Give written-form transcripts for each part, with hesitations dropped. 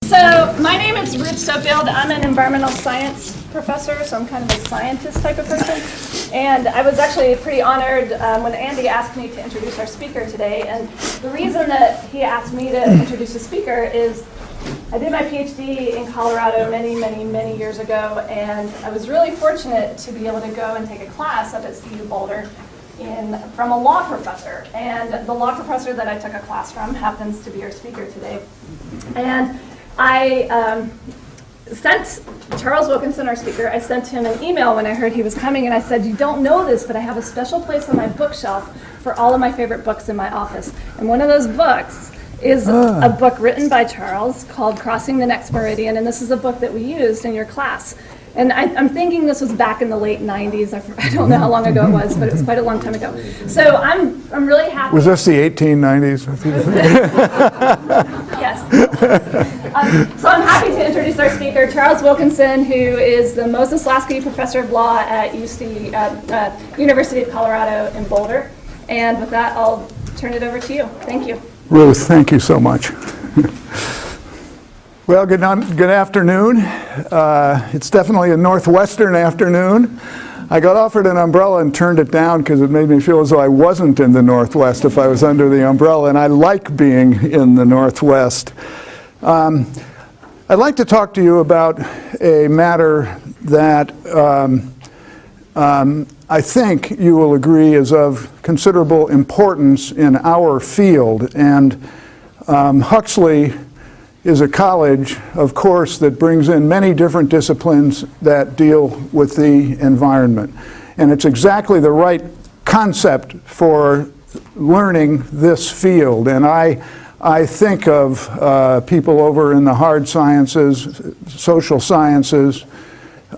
So my name is Ruth Sofield. I'm an environmental science professor, so I'm kind of a scientist type of person. And I was actually pretty honored when Andy asked me to introduce our speaker today. And the reason that he asked me to introduce the speaker is I did my PhD in Colorado many years ago, and I was really fortunate to be able to go and take a class up at CU Boulder from a law professor. And the law professor that I took a class from happens to be our speaker today. And I sent Charles Wilkinson, our speaker, I sent him an email when I heard he was coming, and I said, you don't know this, but I have a special place on my bookshelf for all of my favorite books in my office. And one of those books is a book written by Charles called Crossing the Next Meridian, and this is a book that we used in your class. And I'm thinking this was back in the late 90s. I don't know how long ago it was, but it was quite a long time ago. So I'm really happy. Was this the 1890s? Yes. So I'm happy to introduce our speaker, Charles Wilkinson, who is the Moses Lasky Professor of Law at University of Colorado in Boulder. And with that, I'll turn it over to you. Thank you. Ruth, thank you so much. Well, good afternoon. It's definitely a northwestern afternoon. I got offered an umbrella and turned it down because it made me feel as though I wasn't in the Northwest if I was under the umbrella, and I like being in the Northwest. I'd like to talk to you about a matter that I think you will agree is of considerable importance in our field. And Huxley is a college, of course, that brings in many different disciplines that deal with the environment. And it's exactly the right concept for learning this field. And I think of people over in the hard sciences, social sciences,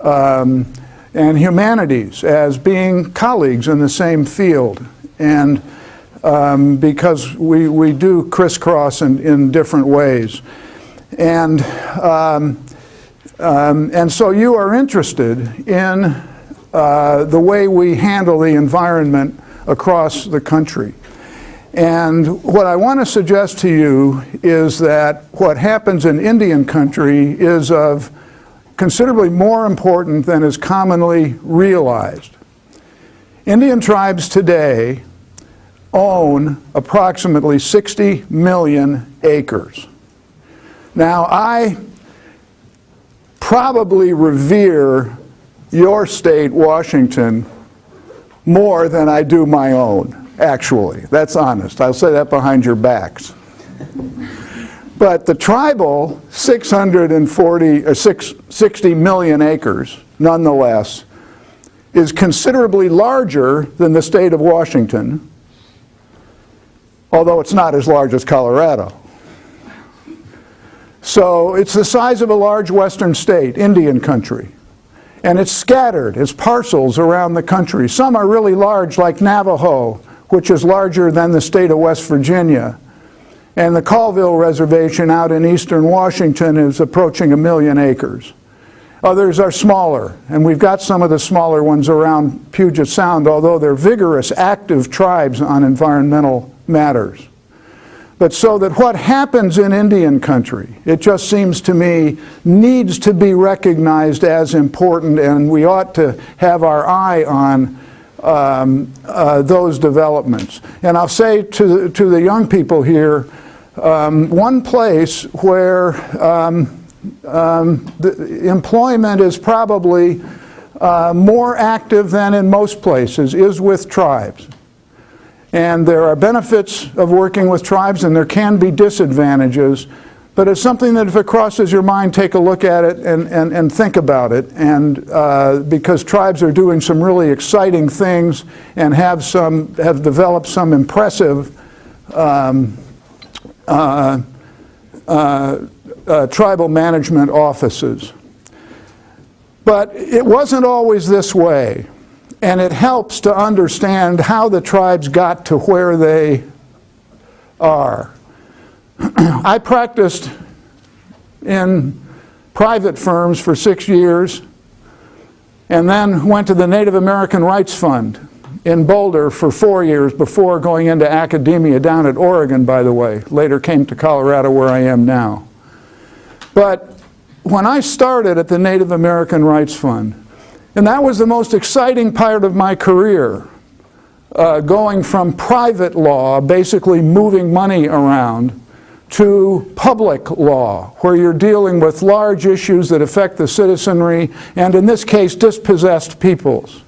and humanities as being colleagues in the same field. And because we do crisscross in different ways. And so you are interested in the way we handle the environment across the country. And what I want to suggest to you is that what happens in Indian country is of considerably more important than is commonly realized. Indian tribes today own approximately 60 million acres. Now, I probably revere your state, Washington, more than I do my own, actually. That's honest. I'll say that behind your backs. But the tribal 60 million acres, nonetheless, is considerably larger than the state of Washington, although it's not as large as Colorado. So it's the size of a large western state, Indian country. And it's scattered, it's parcels around the country. Some are really large, like Navajo, which is larger than the state of West Virginia. And the Colville Reservation out in eastern Washington is approaching 1 million acres. Others are smaller, and we've got some of the smaller ones around Puget Sound, although they're vigorous, active tribes on environmental matters. But so that what happens in Indian country, it just seems to me, needs to be recognized as important, and we ought to have our eye on those developments. And I'll say to the young people here, one place where the employment is probably more active than in most places is with tribes. And there are benefits of working with tribes, and there can be disadvantages, but it's something that if it crosses your mind, take a look at it and think about it. And because tribes are doing some really exciting things and have developed some impressive tribal management offices. But it wasn't always this way. And it helps to understand how the tribes got to where they are. I practiced in private firms for 6 years and then went to the Native American Rights Fund in Boulder for 4 years before going into academia down at Oregon, by the way. Later came to Colorado where I am now. But when I started at the Native American Rights Fund, and that was the most exciting part of my career, going from private law, basically moving money around, to public law, where you're dealing with large issues that affect the citizenry, and in this case, dispossessed peoples.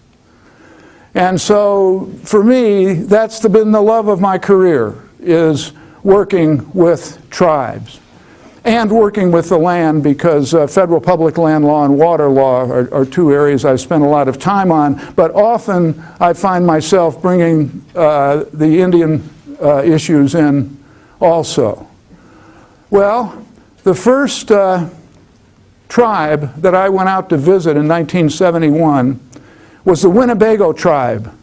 And so, for me, that's been the love of my career, is working with tribes. And working with the land, because federal public land law and water law are two areas I've spent a lot of time on, but often I find myself bringing the Indian issues in also. Well, the first tribe that I went out to visit in 1971 was the Winnebago tribe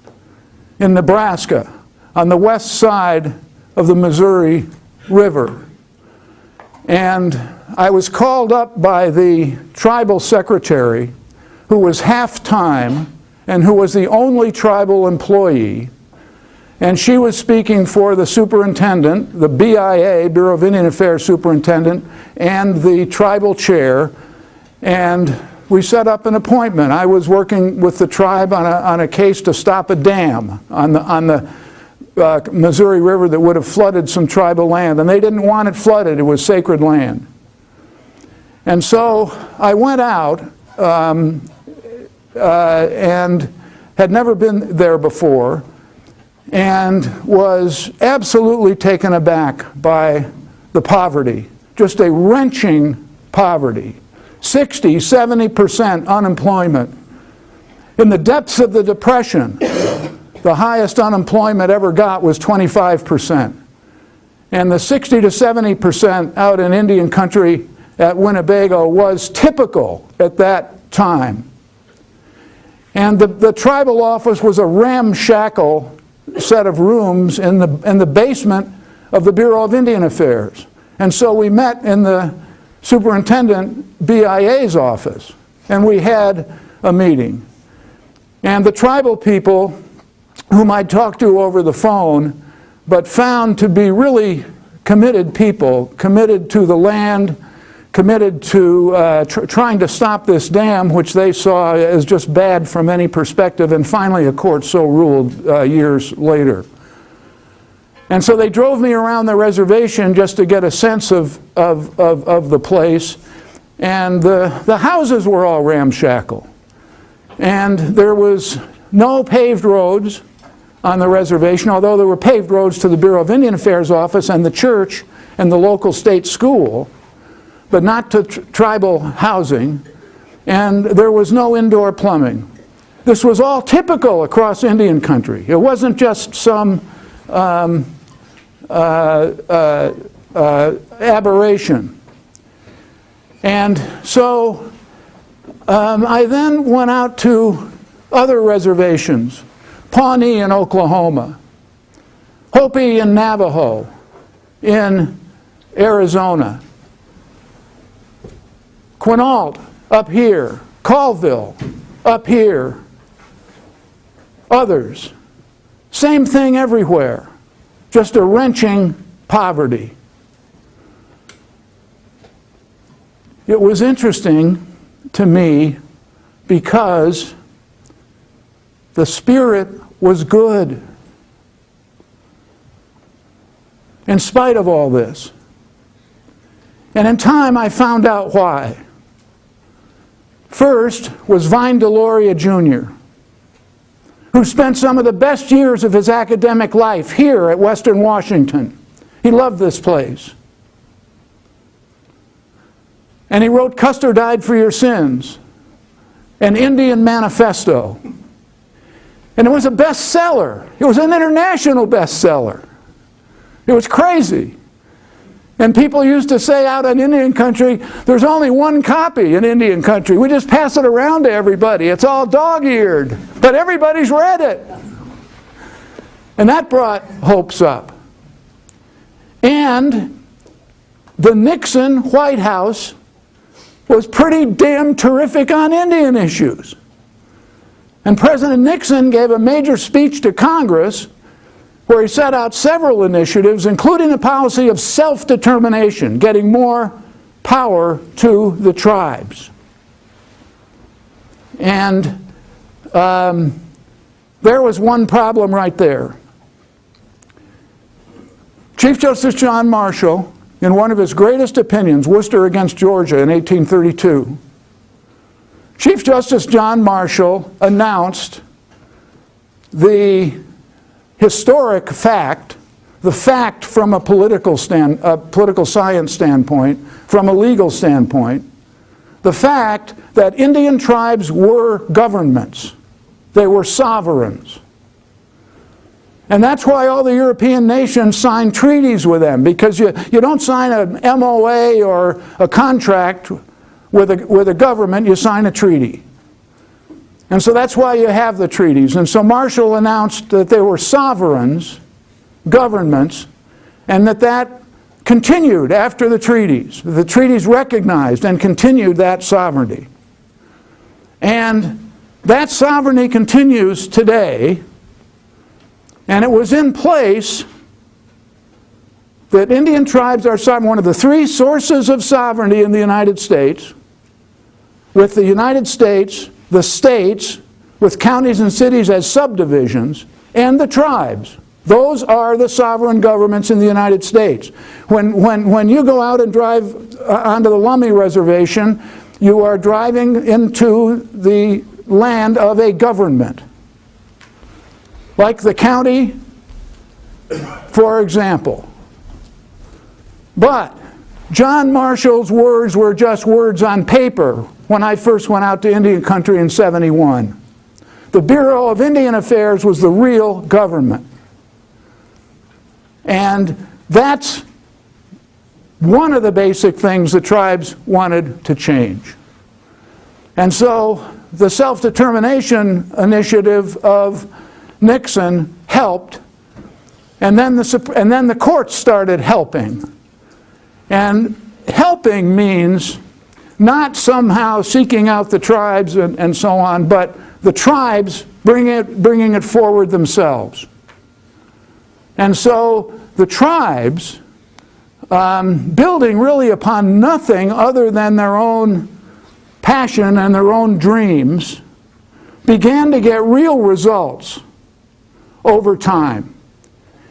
in Nebraska, on the west side of the Missouri River. And I was called up by the tribal secretary, who was half-time and who was the only tribal employee. And she was speaking for the superintendent, the BIA, Bureau of Indian Affairs superintendent, and the tribal chair. And we set up an appointment. I was working with the tribe on a case to stop a dam on the Missouri River that would have flooded some tribal land, and they didn't want it flooded. It was sacred land. And so I went out and had never been there before, and was absolutely taken aback by the poverty, just a wrenching poverty. 60, 70% unemployment. In the depths of the Depression, the highest unemployment ever got was 25%. And the 60 to 70% out in Indian country at Winnebago was typical at that time. And the tribal office was a ramshackle set of rooms in the basement of the Bureau of Indian Affairs. And so we met in the superintendent BIA's office, and we had a meeting. And the tribal people, whom I'd talked to over the phone, but found to be really committed people, committed to the land, committed to trying to stop this dam, which they saw as just bad from any perspective, and finally a court so ruled years later. And so they drove me around the reservation just to get a sense of the place, and the houses were all ramshackle. And there was no paved roads on the reservation, although there were paved roads to the Bureau of Indian Affairs office and the church and the local state school, but not to tribal housing, and there was no indoor plumbing. This was all typical across Indian country. It wasn't just some aberration. And so I then went out to other reservations, Pawnee in Oklahoma, Hopi and Navajo in Arizona, Quinault up here, Colville up here, others. Same thing everywhere, just a wrenching poverty. It was interesting to me because the spirit was good in spite of all this. And in time I found out why. First was Vine Deloria Jr., who spent some of the best years of his academic life here at Western Washington. He loved this place. And he wrote Custer Died for Your Sins, an Indian manifesto. And it was a bestseller. It was an international bestseller. It was crazy. And people used to say out in Indian country, there's only one copy in Indian country. We just pass it around to everybody. It's all dog-eared, but everybody's read it. And that brought hopes up. And the Nixon White House was pretty damn terrific on Indian issues. And President Nixon gave a major speech to Congress where he set out several initiatives, including a policy of self-determination, getting more power to the tribes. And there was one problem right there. Chief Justice John Marshall, in one of his greatest opinions, Worcester against Georgia in 1832, Chief Justice John Marshall announced the historic fact, the fact from a political science standpoint, from a legal standpoint, the fact that Indian tribes were governments. They were sovereigns. And that's why all the European nations signed treaties with them, because you don't sign an MOA or a contract with a government, you sign a treaty. And so that's why you have the treaties. And so Marshall announced that they were sovereigns, governments, and that continued after the treaties. The treaties recognized and continued that sovereignty. And that sovereignty continues today. And it was in place that Indian tribes are sovereign, one of the three sources of sovereignty in the United States, with the United States, the states, with counties and cities as subdivisions, and the tribes. Those are the sovereign governments in the United States. When you go out and drive onto the Lummi Reservation, you are driving into the land of a government. Like the county, for example. But John Marshall's words were just words on paper when I first went out to Indian country in '71. The Bureau of Indian Affairs was the real government. And that's one of the basic things the tribes wanted to change. And so the self-determination initiative of Nixon helped, and then the courts started helping. And helping means not somehow seeking out the tribes and so on, but the tribes bringing it forward themselves. And so the tribes, building really upon nothing other than their own passion and their own dreams, began to get real results over time.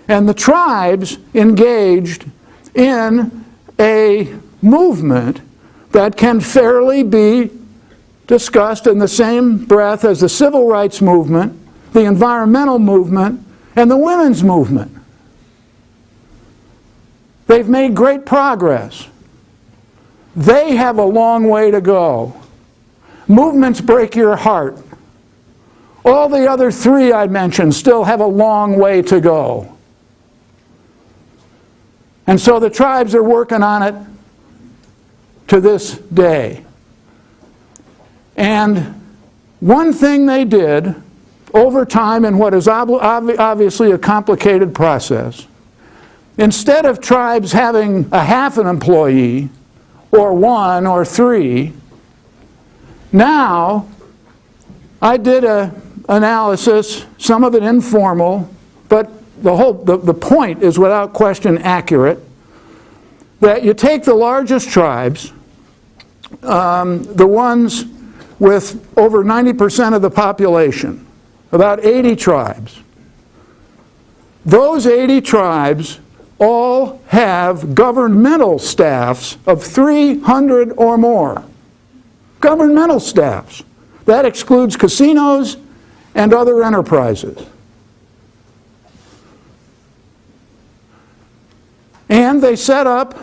And the tribes engaged in a movement that can fairly be discussed in the same breath as the civil rights movement, the environmental movement, and the women's movement. They've made great progress. They have a long way to go. Movements break your heart. All the other three I mentioned still have a long way to go. And so the tribes are working on it to this day. And one thing they did over time in what is obviously a complicated process, instead of tribes having a half an employee, or one or three, now I did an analysis, some of it informal, but the point is without question accurate, that you take the largest tribes, the ones with over 90% of the population, about 80 tribes. Those 80 tribes all have governmental staffs of 300 or more. Governmental staffs. That excludes casinos and other enterprises. And they set up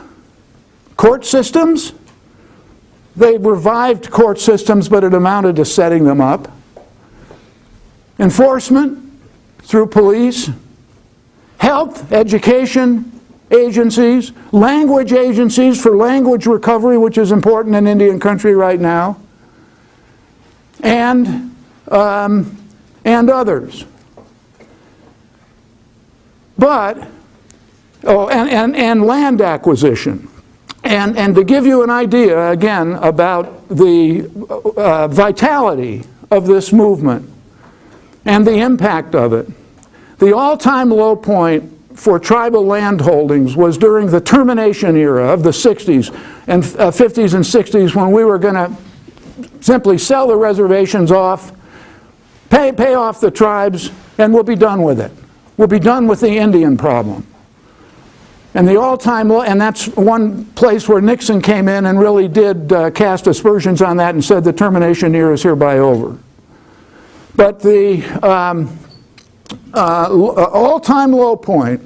court systems. They revived court systems, but it amounted to setting them up. Enforcement through police. Health, education agencies, language agencies for language recovery, which is important in Indian country right now, and others. But, and land acquisition. And to give you an idea, again, about the vitality of this movement and the impact of it, the all-time low point for tribal land holdings was during the termination era of the 60s and 50s and 60s, when we were going to simply sell the reservations off, pay off the tribes, and we'll be done with it. We'll be done with the Indian problem. And the all-time low, and that's one place where Nixon came in and really did cast aspersions on that and said the termination era is hereby over. But the all-time low point,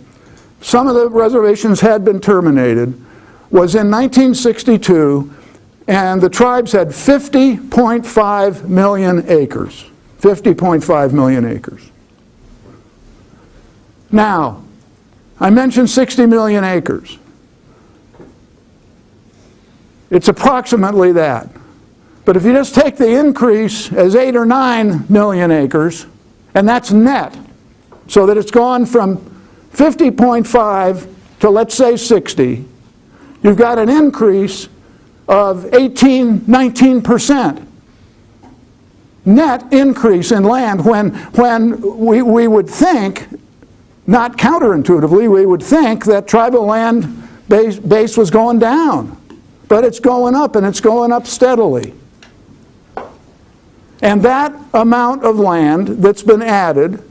some of the reservations had been terminated, was in 1962, and the tribes had 50.5 million acres. 50.5 million acres. Now, I mentioned 60 million acres. It's approximately that. But if you just take the increase as 8 or 9 million acres, and that's net, so that it's gone from 50.5 to, let's say, 60, you've got an increase of 19%. Net increase in land when we would think, not counterintuitively, we would think that tribal land base was going down. But it's going up, and it's going up steadily. And that amount of land that's been added,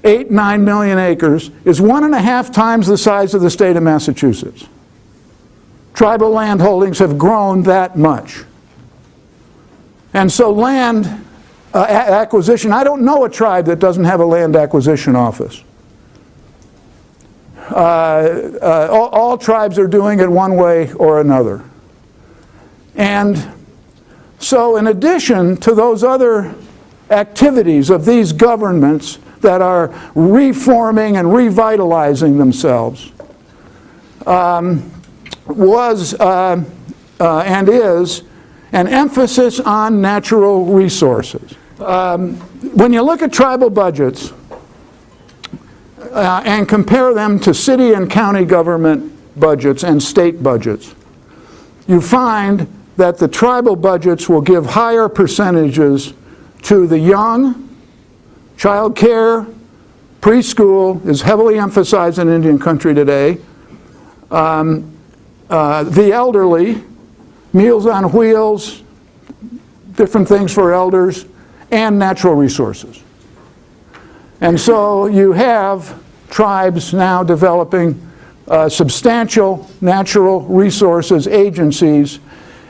8-9 million acres, is 1.5 times the size of the state of Massachusetts. Tribal land holdings have grown that much. And so land acquisition, I don't know a tribe that doesn't have a land acquisition office. All tribes are doing it one way or another. And so in addition to those other activities of these governments that are reforming and revitalizing themselves, was and is an emphasis on natural resources. When you look at tribal budgets and compare them to city and county government budgets and state budgets, you find that the tribal budgets will give higher percentages to the young. Child care, preschool is heavily emphasized in Indian country today. The elderly, Meals on Wheels, different things for elders, and natural resources. And so you have tribes now developing substantial natural resources agencies,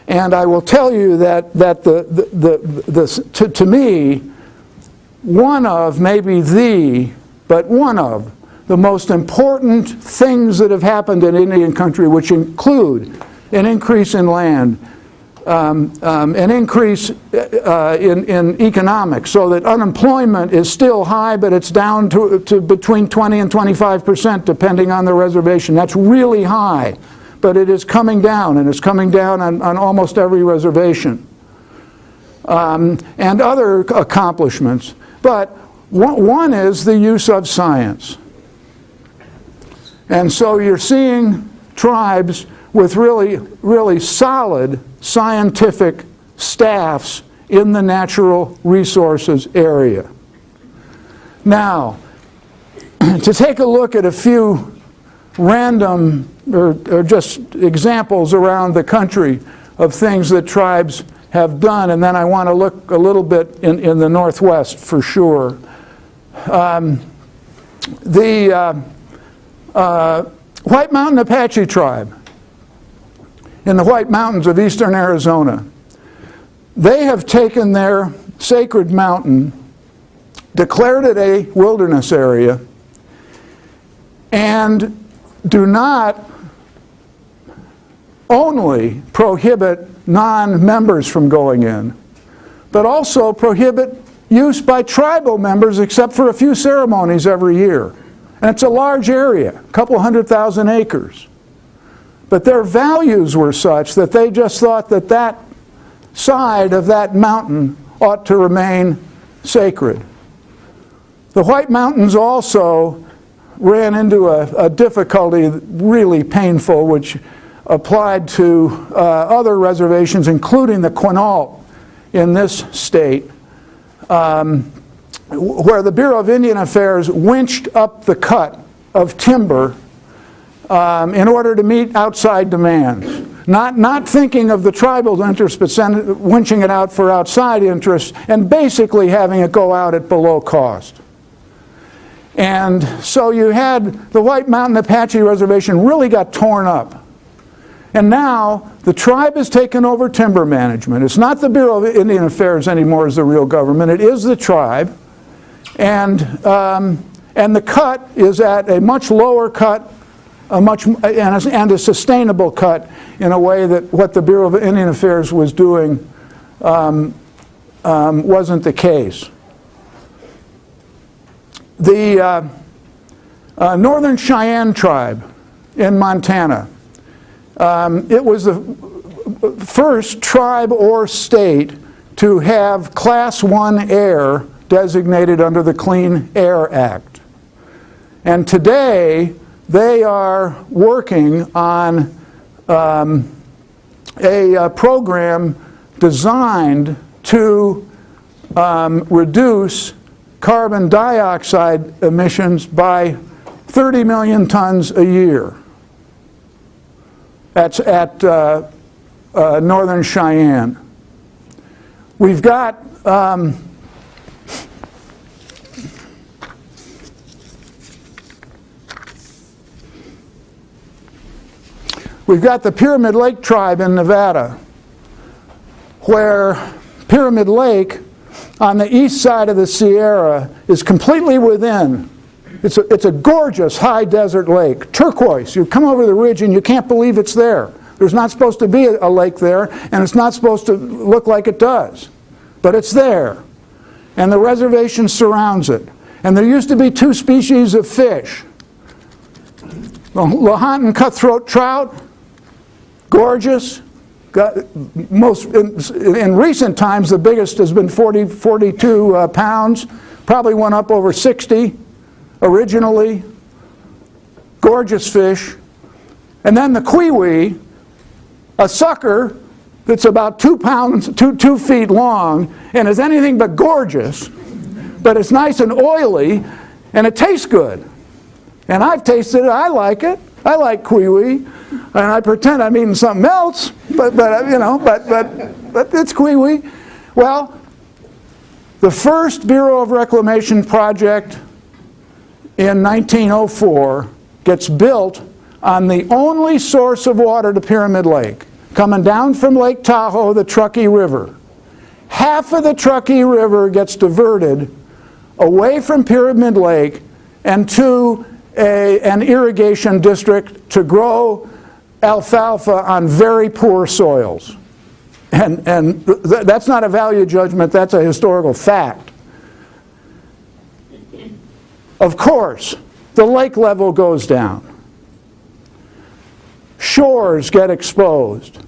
and I will tell you that to me, one of, maybe but one of the most important things that have happened in Indian country, which include an increase in land, an increase in economics, so that unemployment is still high, but it's down to between 20 and 25%, depending on the reservation. That's really high, but it is coming down, and it's coming down on almost every reservation. And other accomplishments. But one is the use of science. And so you're seeing tribes with really solid scientific staffs in the natural resources area. Now, to take a look at a few random or just examples around the country of things that tribes have done, and then I want to look a little bit in the Northwest for sure. The White Mountain Apache tribe in the White Mountains of eastern Arizona, they have taken their sacred mountain, declared it a wilderness area, and do not only prohibit non-members from going in, but also prohibit use by tribal members except for a few ceremonies every year. And it's a large area, a couple 100,000 acres. But their values were such that they just thought that that side of that mountain ought to remain sacred. The White Mountains also ran into a difficulty really painful, which applied to other reservations, including the Quinault in this state, where the Bureau of Indian Affairs winched up the cut of timber in order to meet outside demands. Not thinking of the tribal interest, but winching it out for outside interests, and basically having it go out at below cost. And so you had the White Mountain Apache Reservation really got torn up. And now the tribe has taken over timber management. It's not the Bureau of Indian Affairs anymore as the real government. It is the tribe. And the cut is at a much lower cut, and a sustainable cut in a way that what the Bureau of Indian Affairs was doing wasn't the case. The Northern Cheyenne tribe in Montana, it was the first tribe or state to have Class 1 air designated under the Clean Air Act. And today, they are working on a program designed to reduce carbon dioxide emissions by 30 million tons a year. That's at Northern Cheyenne. We've got the Pyramid Lake tribe in Nevada, where Pyramid Lake on the east side of the Sierra is completely within. It's a gorgeous high desert lake, turquoise. You come over the ridge and you can't believe it's there. There's not supposed to be a lake there, and it's not supposed to look like it does. But it's there. And the reservation surrounds it. And there used to be two species of fish. The Lahontan cutthroat trout, gorgeous. In recent times, the biggest has been 42 pounds. Probably went up over 60 originally. Gorgeous fish. And then the kiwi, a sucker that's about 2 pounds, 2 feet long, and is anything but gorgeous, but it's nice and oily, and it tastes good. And I've tasted it. I like it. I like kiwi, and I pretend I'm eating something else, but it's kiwi. Well, the first Bureau of Reclamation project in 1904 gets built on the only source of water to Pyramid Lake, coming down from Lake Tahoe, the Truckee River. Half of the Truckee River gets diverted away from Pyramid Lake and to an irrigation district to grow alfalfa on very poor soils. And that's not a value judgment, that's a historical fact. Of course, the lake level goes down. Shores get exposed.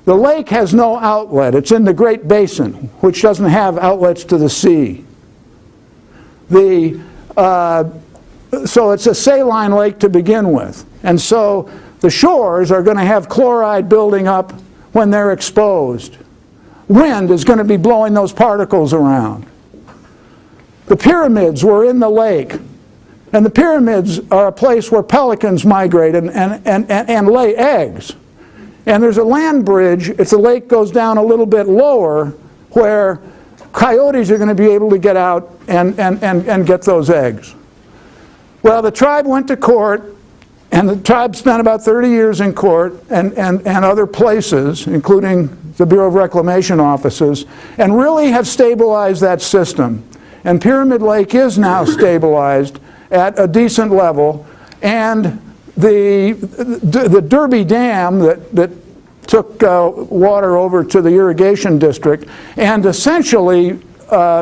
The lake has no outlet. It's in the Great Basin, which doesn't have outlets to the sea. So it's a saline lake to begin with. And so the shores are going to have chloride building up when they're exposed. Wind is going to be blowing those particles around. The pyramids were in the lake. And the pyramids are a place where pelicans migrate and lay eggs. And there's a land bridge, if the lake goes down a little bit lower, where coyotes are going to be able to get out and get those eggs. Well, the tribe went to court, and the tribe spent about 30 years in court and other places, including the Bureau of Reclamation offices, and really have stabilized that system. And Pyramid Lake is now stabilized at a decent level, and the Derby Dam that took water over to the irrigation district and essentially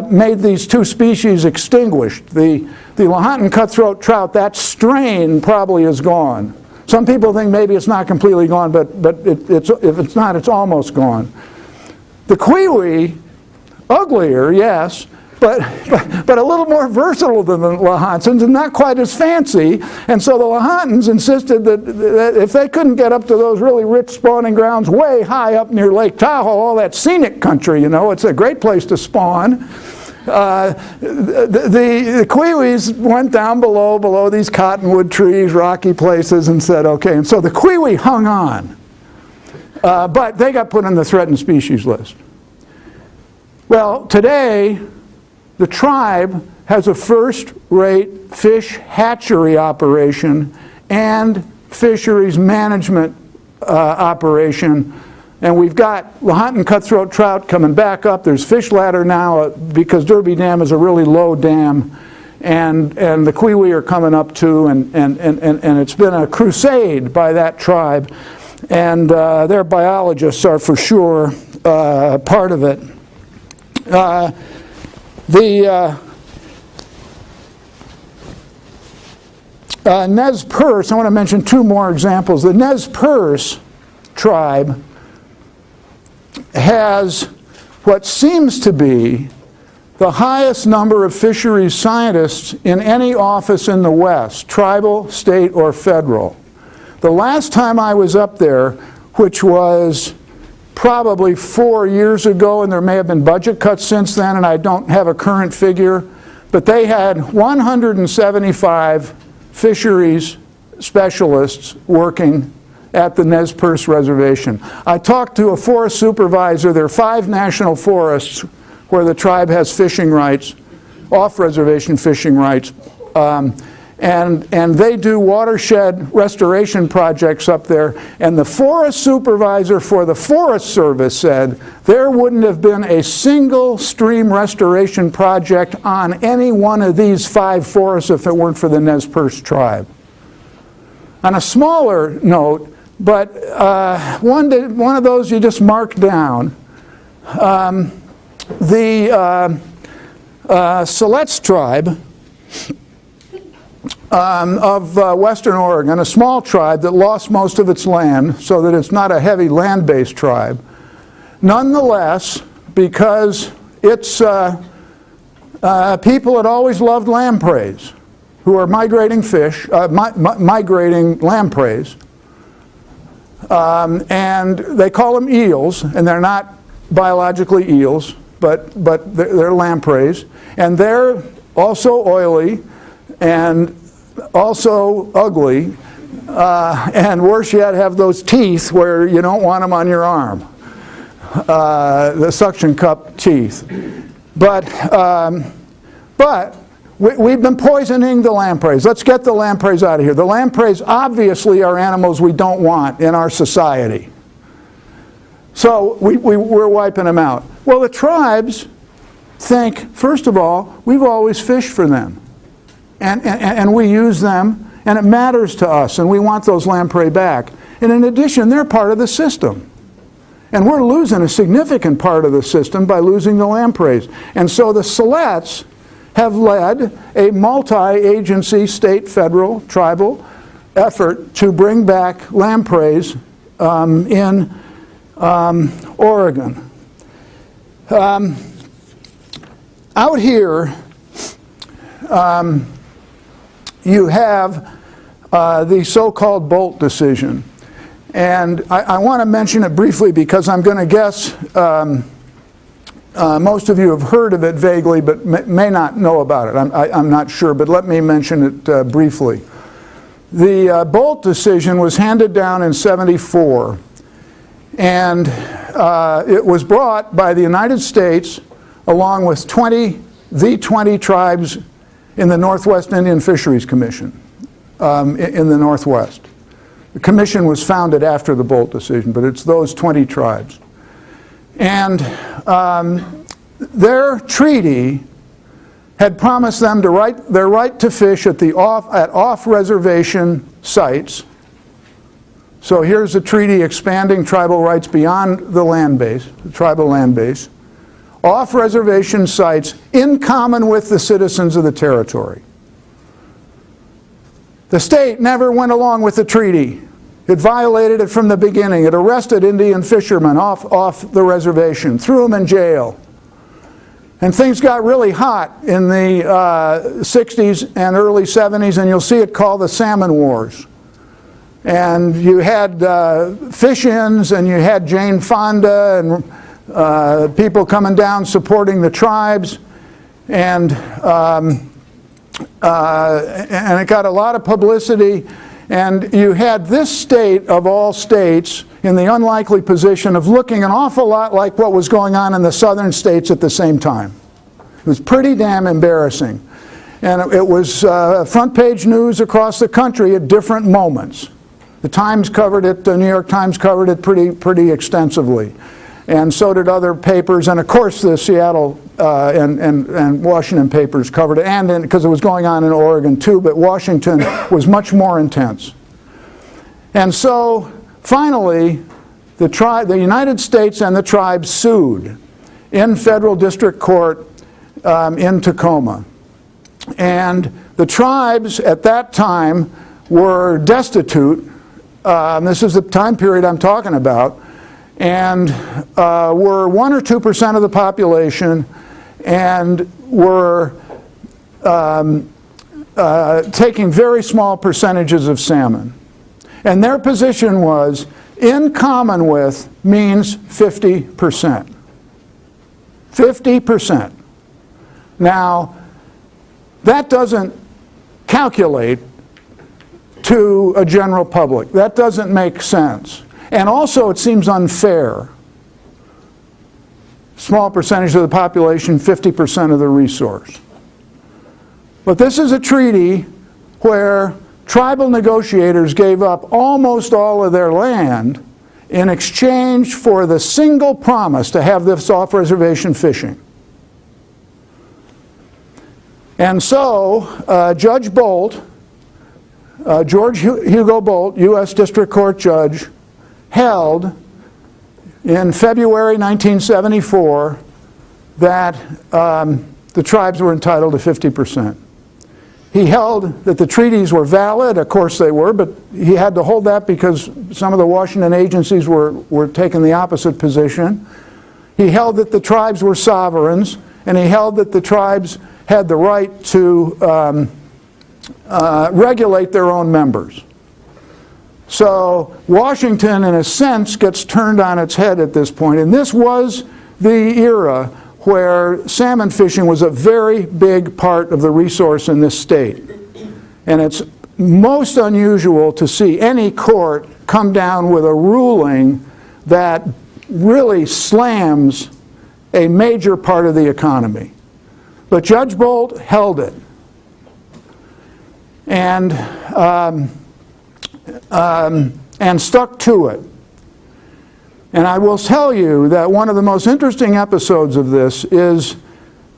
made these two species extinguished. The Lahontan cutthroat trout, that strain probably is gone. Some people think maybe it's not completely gone, but if it's not, it's almost gone. The kiwi, uglier, yes, but a little more versatile than the Lahontans and not quite as fancy. And so the Lahontans insisted that if they couldn't get up to those really rich spawning grounds way high up near Lake Tahoe, all that scenic country, you know, it's a great place to spawn, The Kiwis went down below these cottonwood trees, rocky places, and said, okay. And so the Kiwi hung on, but they got put on the threatened species list. Well, today, the tribe has a first-rate fish hatchery operation and fisheries management operation. And we've got Lahontan cutthroat trout coming back up. There's fish ladder now because Derby Dam is a really low dam. And the Kiwi are coming up too. And it's been a crusade by that tribe. And their biologists are for sure part of it. Nez Perce, I want to mention two more examples. The Nez Perce tribe has what seems to be the highest number of fisheries scientists in any office in the West, tribal, state, or federal. The last time I was up there, which was probably 4 years ago, and there may have been budget cuts since then, and I don't have a current figure, but they had 175 fisheries specialists working at the Nez Perce Reservation. I talked to a forest supervisor. There are 5 national forests where the tribe has fishing rights, off-reservation fishing rights, and they do watershed restoration projects up there. And the forest supervisor for the Forest Service said there wouldn't have been a single stream restoration project on any one of these 5 forests if it weren't for the Nez Perce tribe. On a smaller note, but one of those you just mark down, the Siletz tribe of western Oregon, a small tribe that lost most of its land so that it's not a heavy land-based tribe. Nonetheless, because it's people had always loved lampreys, who are migrating fish, migrating lampreys, and they call them eels, and they're not biologically eels, but they're lampreys, and they're also oily and also ugly, and worse yet, have those teeth where you don't want them on your arm, the suction cup teeth. But we've been poisoning the lampreys. Let's get the lampreys out of here. The lampreys obviously are animals we don't want in our society. So we're wiping them out. Well, the tribes think, first of all, we've always fished for them. And we use them, and it matters to us, and we want those lamprey back. And in addition, they're part of the system. And we're losing a significant part of the system by losing the lampreys. And so the Siletz have led a multi-agency, state, federal, tribal effort to bring back lampreys in Oregon. Out here, you have the so-called Bolt decision. And I want to mention it briefly because I'm going to guess most of you have heard of it vaguely but may not know about it. I'm not sure, but let me mention it briefly. The Bolt decision was handed down in '74, and it was brought by the United States along with the 20 tribes in the Northwest Indian Fisheries Commission in the Northwest. The commission was founded after the Bolt decision, but it's those 20 tribes. And their treaty had promised them their right to fish at off-reservation sites. So here's a treaty expanding tribal rights beyond the land base, the tribal land base. Off-reservation sites in common with the citizens of the territory. The state never went along with the treaty. It violated it from the beginning. It arrested Indian fishermen off the reservation, threw them in jail. And things got really hot in the 60s and early 70s, and you'll see it called the Salmon Wars. And you had fish-ins, and you had Jane Fonda, and people coming down supporting the tribes. and it got a lot of publicity, and you had this state of all states in the unlikely position of looking an awful lot like what was going on in the southern states at the same time. It was pretty damn embarrassing. And it was front page news across the country at different moments. The Times covered it, the New York Times covered it pretty extensively. And so did other papers, and of course the Seattle and Washington papers covered it, and because it was going on in Oregon too, but Washington was much more intense. And so finally, the United States and the tribes sued in federal district court in Tacoma. And the tribes at that time were destitute. This is the time period I'm talking about. And were 1 or 2% of the population, and were taking very small percentages of salmon. And their position was, in common with means 50%. 50%. Now, that doesn't calculate to a general public. That doesn't make sense. And also it seems unfair. Small percentage of the population, 50% of the resource. But this is a treaty where tribal negotiators gave up almost all of their land in exchange for the single promise to have this off-reservation fishing. And so Judge Bolt, George Hugo Bolt, U.S. District Court Judge, held in February 1974 that the tribes were entitled to 50%. He held that the treaties were valid. Of course they were, but he had to hold that because some of the Washington agencies were taking the opposite position. He held that the tribes were sovereigns, and he held that the tribes had the right to regulate their own members. So Washington, in a sense, gets turned on its head at this point. And this was the era where salmon fishing was a very big part of the resource in this state. And it's most unusual to see any court come down with a ruling that really slams a major part of the economy. But Judge Bolt held it. And stuck to it. And I will tell you that one of the most interesting episodes of this is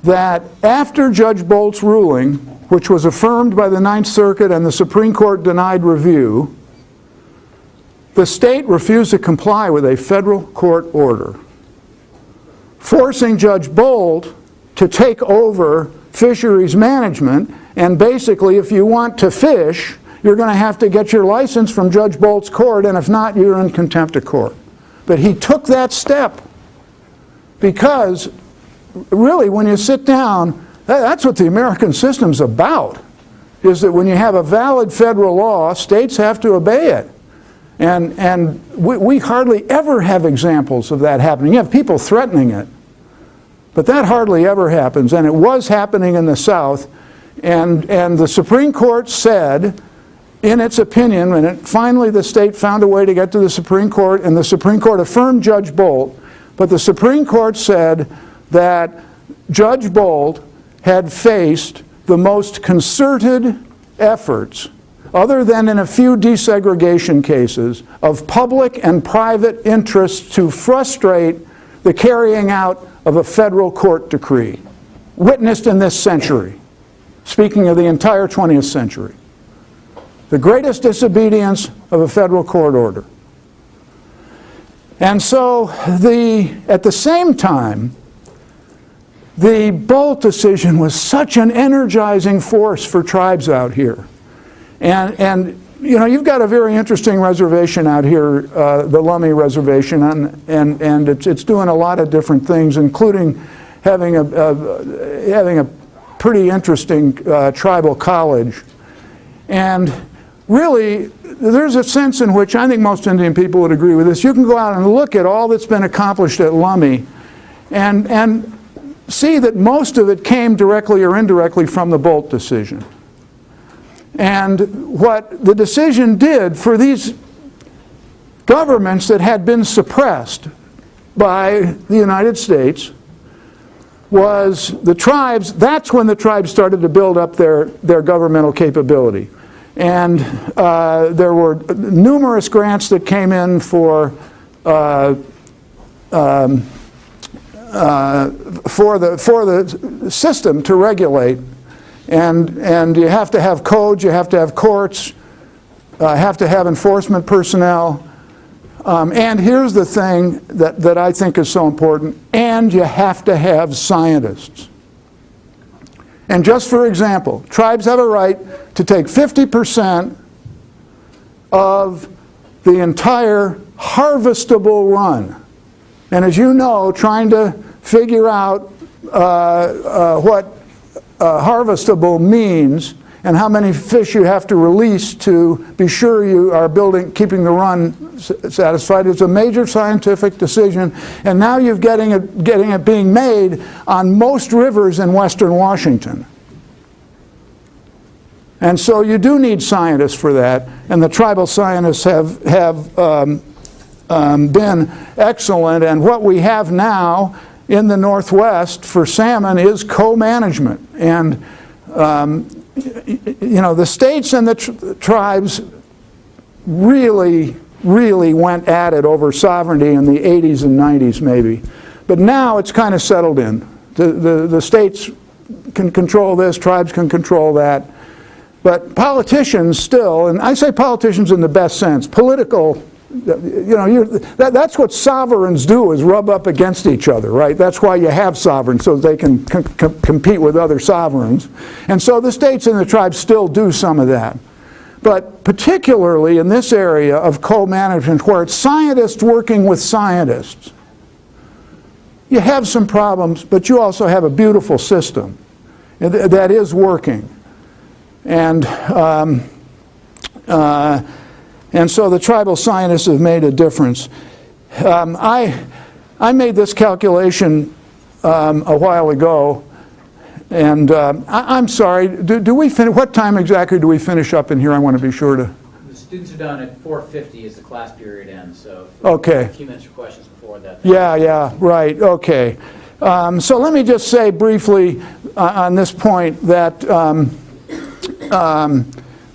that after Judge Bolt's ruling, which was affirmed by the Ninth Circuit and the Supreme Court denied review, the state refused to comply with a federal court order, forcing Judge Bolt to take over fisheries management, and basically, if you want to fish, you're going to have to get your license from Judge Bolt's court, and if not, you're in contempt of court. But he took that step because, really, when you sit down, that's what the American system's about, is that when you have a valid federal law, states have to obey it. And we hardly ever have examples of that happening. You have people threatening it, but that hardly ever happens, and it was happening in the South. And the Supreme Court said, in its opinion, when finally the state found a way to get to the Supreme Court, and the Supreme Court affirmed Judge Bolt, but the Supreme Court said that Judge Bolt had faced the most concerted efforts, other than in a few desegregation cases, of public and private interests to frustrate the carrying out of a federal court decree, witnessed in this century, speaking of the entire 20th century. The greatest disobedience of a federal court order. And so at the same time, the Bolt decision was such an energizing force for tribes out here. And you know, you've got a very interesting reservation out here, the Lummi Reservation, and it's doing a lot of different things, including having a pretty interesting tribal college. And really, there's a sense in which I think most Indian people would agree with this. You can go out and look at all that's been accomplished at Lummi, and see that most of it came directly or indirectly from the Bolt decision. And what the decision did for these governments that had been suppressed by the United States was the tribes, that's when the tribes started to build up their governmental capability. And there were numerous grants that came in for the system to regulate. And you have to have codes, you have to have courts, have to have enforcement personnel. And here's the thing that I think is so important, and you have to have scientists. And just for example, tribes have a right to take 50% of the entire harvestable run. And as you know, trying to figure out what harvestable means and how many fish you have to release to be sure you are keeping the run satisfied is a major scientific decision. And now you're getting it being made on most rivers in western Washington. And so you do need scientists for that, and the tribal scientists have been excellent. And what we have now in the Northwest for salmon is co-management. And you know, the states and the tribes really went at it over sovereignty in the 80s and 90s maybe. But now it's kind of settled in. The states can control this, tribes can control that. But politicians still, and I say politicians in the best sense, political, you know, that's what sovereigns do, is rub up against each other, right? That's why you have sovereigns, so they can compete with other sovereigns. And so the states and the tribes still do some of that. But particularly in this area of co-management, where it's scientists working with scientists, you have some problems, but you also have a beautiful system that is working. And so the tribal scientists have made a difference. I made this calculation a while ago, and I'm sorry, do we finish, what time exactly do we finish up in here? I want to be sure to. The students are done at 4:50 as the class period ends, so okay. A few minutes for questions before that. Yeah, right, okay. So let me just say briefly on this point that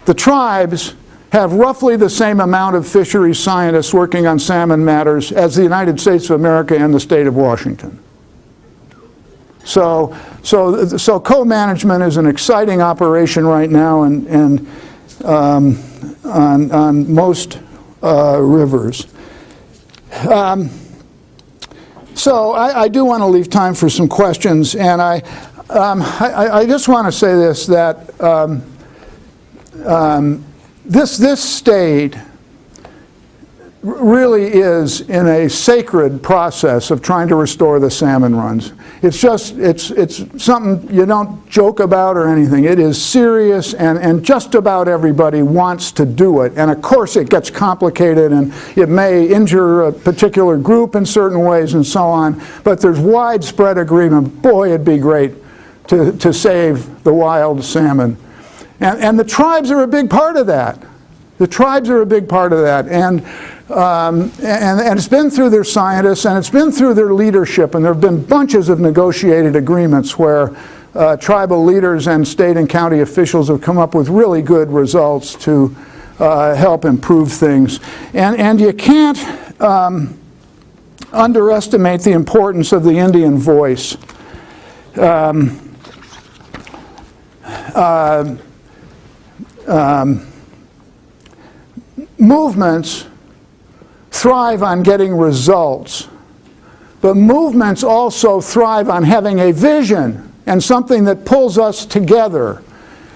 the tribes have roughly the same amount of fisheries scientists working on salmon matters as the United States of America and the state of Washington. So co-management is an exciting operation right now and on most rivers. So I do want to leave time for some questions, and I just want to say this, that this state really is in a sacred process of trying to restore the salmon runs. It's something you don't joke about or anything. It is serious, and just about everybody wants to do it. And of course it gets complicated, and it may injure a particular group in certain ways and so on, but there's widespread agreement. Boy, it'd be great to save the wild salmon. And the tribes are a big part of that. The tribes are a big part of that. And it's been through their scientists, and it's been through their leadership, and there have been bunches of negotiated agreements where tribal leaders and state and county officials have come up with really good results to help improve things. And you can't underestimate the importance of the Indian voice. Movements thrive on getting results, but movements also thrive on having a vision and something that pulls us together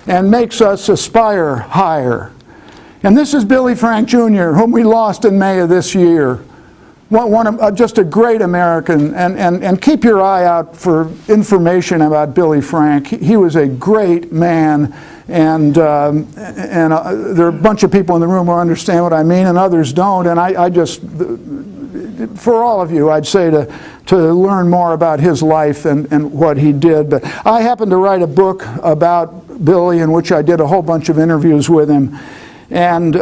and makes us aspire higher. And this is Billy Frank Jr., whom we lost in May of this year. Just a great American, and keep your eye out for information about Billy Frank. He was a great man, and there are a bunch of people in the room who understand what I mean, and others don't. And for all of you, I'd say to learn more about his life and what he did. But I happened to write a book about Billy in which I did a whole bunch of interviews with him. And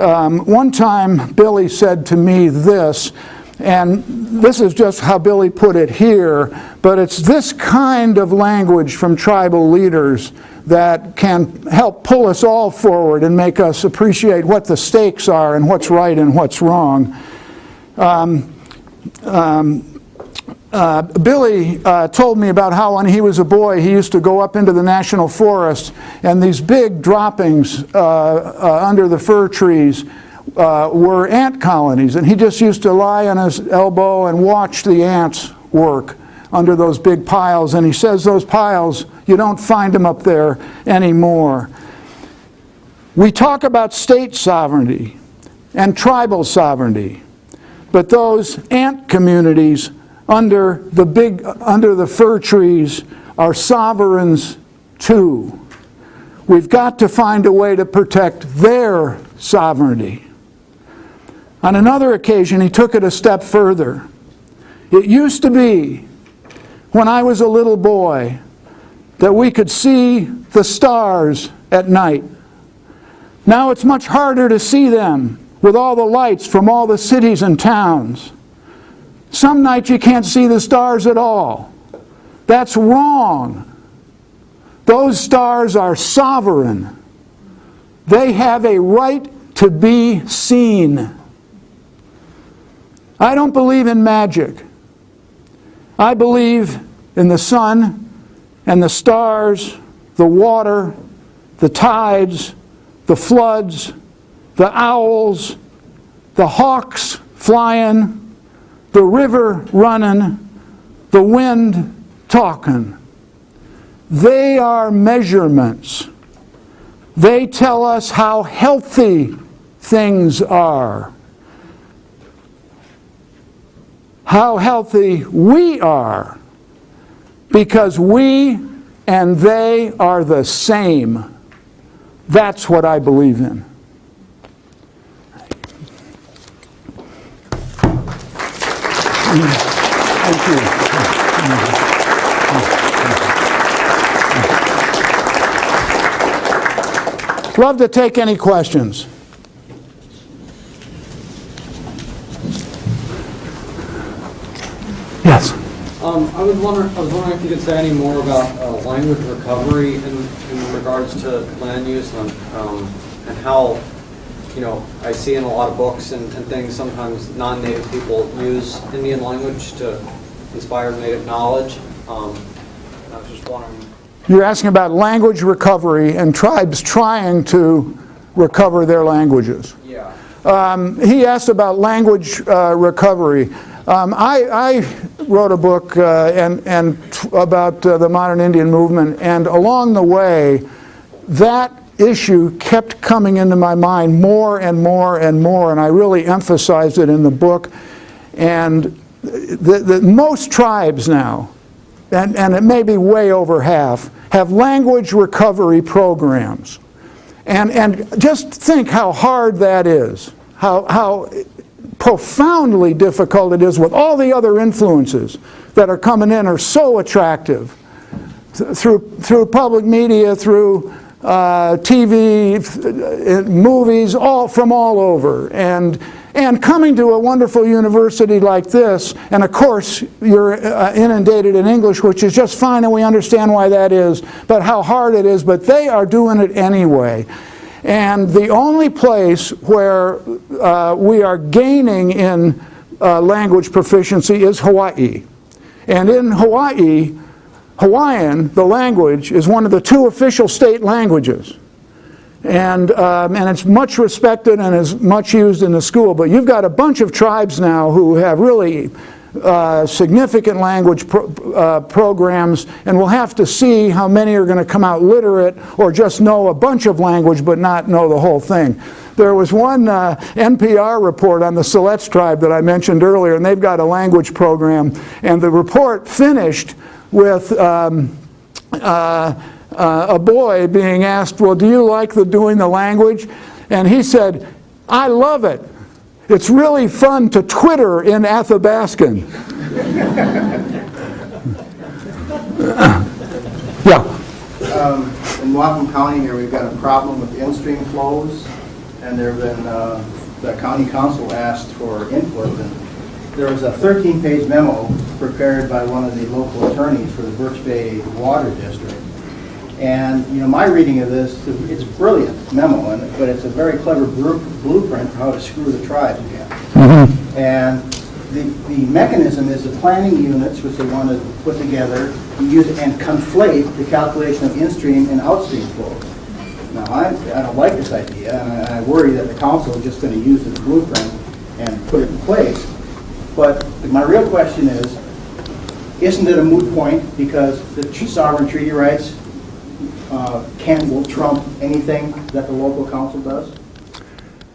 one time Billy said to me this, and this is just how Billy put it here, but it's this kind of language from tribal leaders that can help pull us all forward and make us appreciate what the stakes are and what's right and what's wrong. Billy told me about how when he was a boy he used to go up into the national forest, and these big droppings under the fir trees were ant colonies, and he just used to lie on his elbow and watch the ants work under those big piles. And he says those piles, you don't find them up there anymore. We talk about state sovereignty and tribal sovereignty, but those ant communities under the fir trees are sovereigns too. We've got to find a way to protect their sovereignty. On another occasion, he took it a step further. It used to be, when I was a little boy, that we could see the stars at night. Now it's much harder to see them with all the lights from all the cities and towns. Some nights you can't see the stars at all. That's wrong. Those stars are sovereign. They have a right to be seen. I don't believe in magic. I believe in the sun and the stars, the water, the tides, the floods, the owls, the hawks flying, the river running, the wind talking. They are measurements. They tell us how healthy things are, how healthy we are, because we and they are the same. That's what I believe in. Thank you. Love to take any questions. Yes. I was wondering if you could say any more about language recovery in regards to land use and how, you know, I see in a lot of books and things sometimes non-native people use Indian language to inspire native knowledge. I was just wondering. You're asking about language recovery and tribes trying to recover their languages. Yeah. He asked about language recovery. I wrote a book about the modern Indian movement, and along the way, that issue kept coming into my mind more and more and more, and I really emphasized it in the book. And most tribes now, and it may be way over half, have language recovery programs. And just think how hard that is, how profoundly difficult it is with all the other influences that are coming in are so attractive through public media, through TV, movies, from all over, and coming to a wonderful university like this, and of course you're inundated in English, which is just fine, and we understand why that is, but how hard it is, but they are doing it anyway. And the only place where we are gaining in language proficiency is Hawaii. And in Hawaii, Hawaiian, the language, is one of the 2 official state languages. And it's much respected and is much used in the school. But you've got a bunch of tribes now who have really significant language programs, and we'll have to see how many are going to come out literate or just know a bunch of language but not know the whole thing. There was one NPR report on the Siletz tribe that I mentioned earlier, and they've got a language program, and the report finished with a boy being asked, well, do you like doing the language? And he said, I love it. It's really fun to Twitter in Athabascan. Yeah. In Whatcom County here, we've got a problem with in-stream flows, and there have been, the county council asked for input, and there was a 13-page memo prepared by one of the local attorneys for the Birch Bay Water District. And, you know, my reading of this, it's a brilliant memo, but it's a very clever blueprint for how to screw the tribes again. Mm-hmm. And the mechanism is the planning units, which they want to put together, use and conflate the calculation of in-stream and out-stream flows. Now, I don't like this idea, and I worry that the council is just going to use this blueprint and put it in place. But my real question is, isn't it a moot point because the sovereign treaty rights will trump anything that the local council does?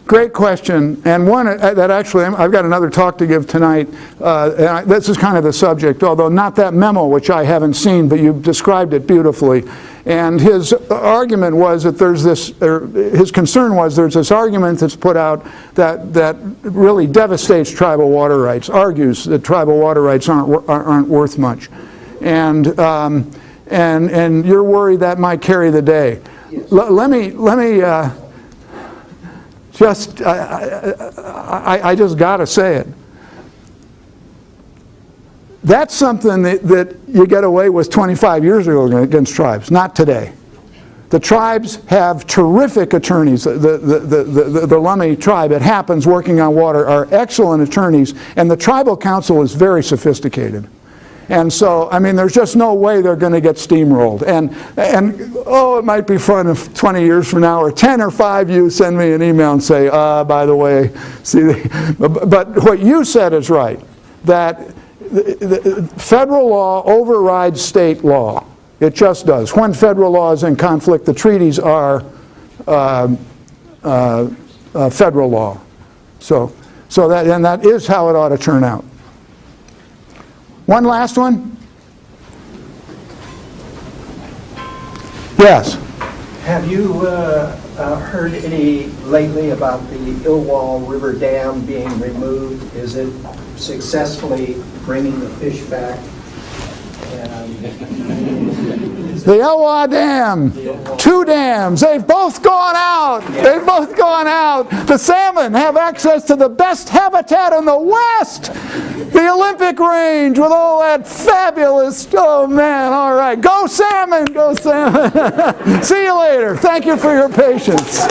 Great question, and one that actually, I've got another talk to give tonight, and this is kind of the subject, although not that memo, which I haven't seen, but you've described it beautifully. And his argument was that there's this, or his concern was there's this argument that's put out that really devastates tribal water rights, argues that tribal water rights aren't worth much. And you're worried that might carry the day. Yes. Let me I just got to say it. That's something that you get away with 25 years ago against tribes, not today. The tribes have terrific attorneys. The Lummi tribe, it happens, working on water, are excellent attorneys, and the tribal council is very sophisticated. And so, I mean, there's just no way they're going to get steamrolled. And oh, it might be fun if 20 years from now, or 10 or 5 you send me an email and say, by the way, see, but what you said is right, that the federal law overrides state law. It just does. When federal law is in conflict, the treaties are federal law. So that is how it ought to turn out. One last one? Yes. Have you heard any lately about the Illwall River Dam being removed? Is it successfully bringing the fish back? The Elwha Dam, 2 dams, they've both gone out. They've both gone out. The salmon have access to the best habitat in the West. The Olympic range with all that fabulous, oh man, all right. Go salmon, go salmon. See you later. Thank you for your patience.